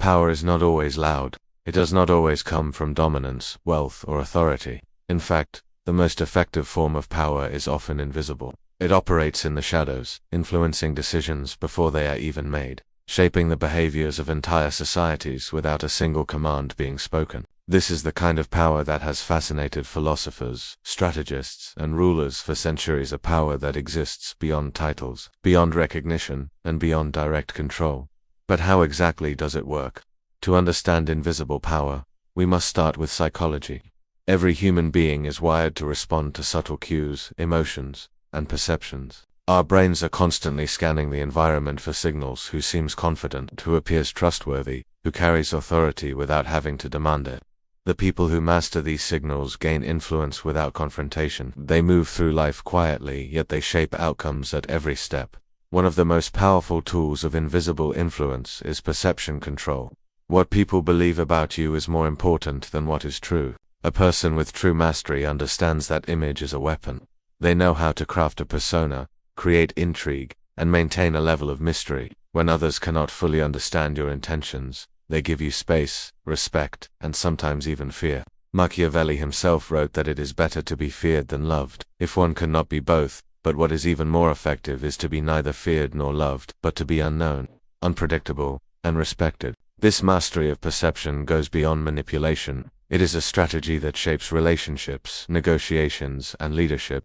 Power is not always loud. It does not always come from dominance, wealth, or authority. In fact, the most effective form of power is often invisible. It operates in the shadows, influencing decisions before they are even made, shaping the behaviors of entire societies without a single command being spoken. This is the kind of power that has fascinated philosophers, strategists, and rulers for centuries, a power that exists beyond titles, beyond recognition, and beyond direct control. But how exactly does it work? To understand invisible power, we must start with psychology. Every human being is wired to respond to subtle cues, emotions, and perceptions. Our brains are constantly scanning the environment for signals: who seems confident, who appears trustworthy, who carries authority without having to demand it. The people who master these signals gain influence without confrontation. They move through life quietly, yet they shape outcomes at every step. One of the most powerful tools of invisible influence is perception control. What people believe about you is more important than what is true. A person with true mastery understands that image is a weapon. They know how to craft a persona, create intrigue, and maintain a level of mystery. When others cannot fully understand your intentions, they give you space, respect, and sometimes even fear. Machiavelli himself wrote that it is better to be feared than loved, if one cannot be both. But what is even more effective is to be neither feared nor loved, but to be unknown, unpredictable, and respected. This mastery of perception goes beyond manipulation. It is a strategy that shapes relationships, negotiations, and leadership.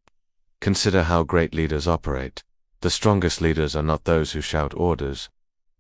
Consider how great leaders operate. The strongest leaders are not those who shout orders,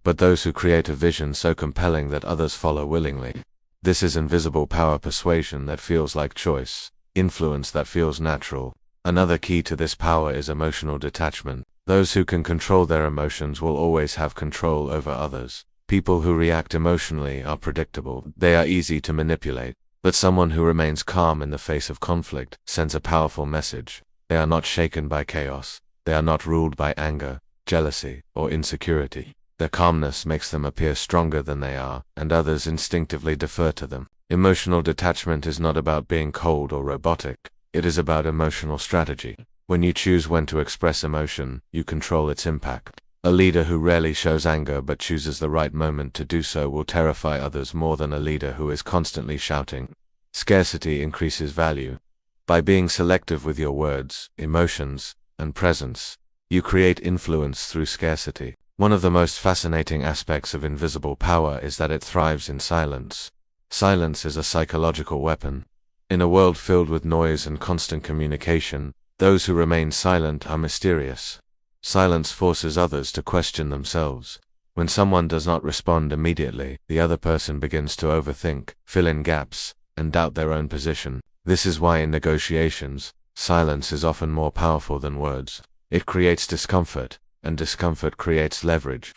but those who create a vision so compelling that others follow willingly. This is invisible power: persuasion that feels like choice, influence that feels natural. Another key to this power is emotional detachment. Those who can control their emotions will always have control over others. People who react emotionally are predictable. They are easy to manipulate. But someone who remains calm in the face of conflict sends a powerful message. They are not shaken by chaos. They are not ruled by anger, jealousy, or insecurity. Their calmness makes them appear stronger than they are, and others instinctively defer to them. Emotional detachment is not about being cold or robotic. It is about emotional strategy. When you choose when to express emotion, you control its impact. A leader who rarely shows anger but chooses the right moment to do so will terrify others more than a leader who is constantly shouting. Scarcity increases value. By being selective with your words, emotions, and presence, you create influence through scarcity. One of the most fascinating aspects of invisible power is that it thrives in silence. Silence is a psychological weapon. In a world filled with noise and constant communication, those who remain silent are mysterious. Silence forces others to question themselves. When someone does not respond immediately, the other person begins to overthink, fill in gaps, and doubt their own position. This is why in negotiations, silence is often more powerful than words. It creates discomfort, and discomfort creates leverage.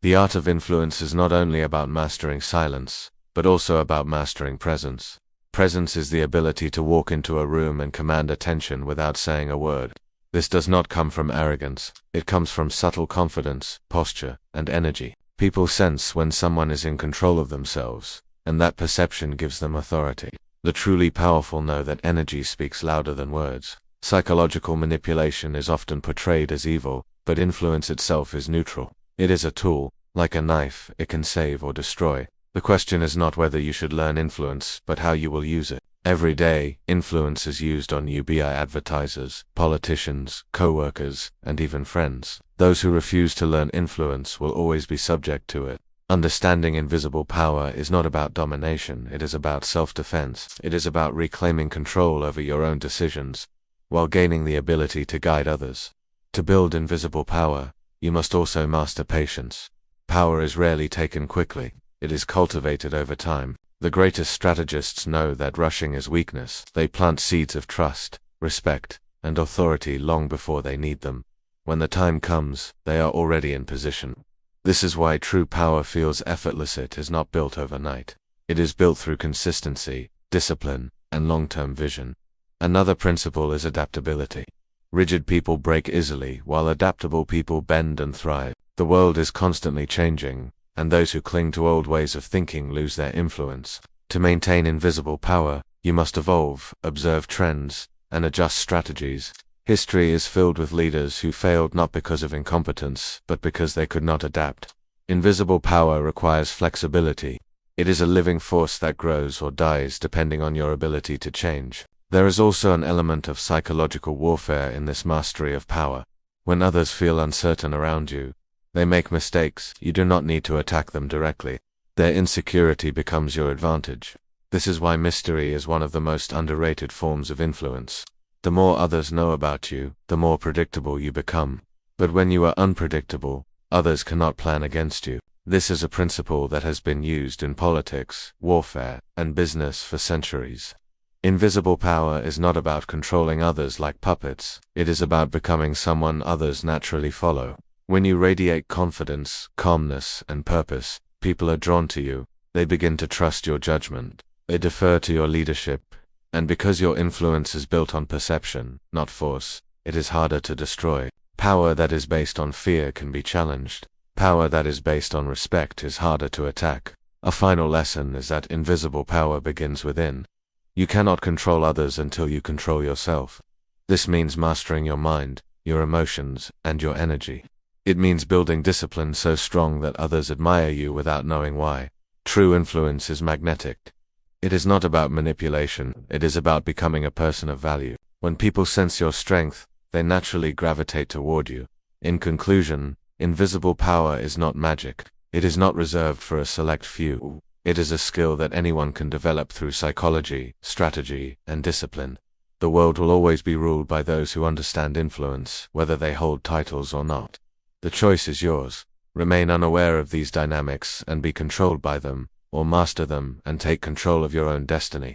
The art of influence is not only about mastering silence, but also about mastering presence. Presence is the ability to walk into a room and command attention without saying a word. This does not come from arrogance. It comes from subtle confidence, posture, and energy. People sense when someone is in control of themselves, and that perception gives them authority. The truly powerful know that energy speaks louder than words. Psychological manipulation is often portrayed as evil, but influence itself is neutral. It is a tool. Like a knife, it can save or destroy. The question is not whether you should learn influence, but how you will use it. Every day, influence is used on UBI advertisers, politicians, co-workers, and even friends. Those who refuse to learn influence will always be subject to it. Understanding invisible power is not about domination. It is about self-defense. It is about reclaiming control over your own decisions, while gaining the ability to guide others. To build invisible power, you must also master patience. Power is rarely taken quickly. It is cultivated over time. The greatest strategists know that rushing is weakness. They plant seeds of trust, respect, and authority long before they need them. When the time comes, they are already in position. This is why true power feels effortless. It is not built overnight. It is built through consistency, discipline, and long-term vision. Another principle is adaptability. Rigid people break easily, while adaptable people bend and thrive. The world is constantly changing, and those who cling to old ways of thinking lose their influence. To maintain invisible power, you must evolve, observe trends, and adjust strategies. History is filled with leaders who failed not because of incompetence, but because they could not adapt. Invisible power requires flexibility. It is a living force that grows or dies depending on your ability to change. There is also an element of psychological warfare in this mastery of power. When others feel uncertain around you, they make mistakes, you do not need to attack them directly. Their insecurity becomes your advantage. This is why mystery is one of the most underrated forms of influence. The more others know about you, the more predictable you become. But when you are unpredictable, others cannot plan against you. This is a principle that has been used in politics, warfare, and business for centuries. Invisible power is not about controlling others like puppets, it is about becoming someone others naturally follow. When you radiate confidence, calmness, and purpose, people are drawn to you, they begin to trust your judgment, they defer to your leadership, and because your influence is built on perception, not force, it is harder to destroy. Power that is based on fear can be challenged. Power that is based on respect is harder to attack. A final lesson is that invisible power begins within. You cannot control others until you control yourself. This means mastering your mind, your emotions, and your energy. It means building discipline so strong that others admire you without knowing why. True influence is magnetic. It is not about manipulation, it is about becoming a person of value. When people sense your strength, they naturally gravitate toward you. In conclusion, invisible power is not magic. It is not reserved for a select few. It is a skill that anyone can develop through psychology, strategy, and discipline. The world will always be ruled by those who understand influence, whether they hold titles or not. The choice is yours. Remain unaware of these dynamics and be controlled by them, or master them and take control of your own destiny.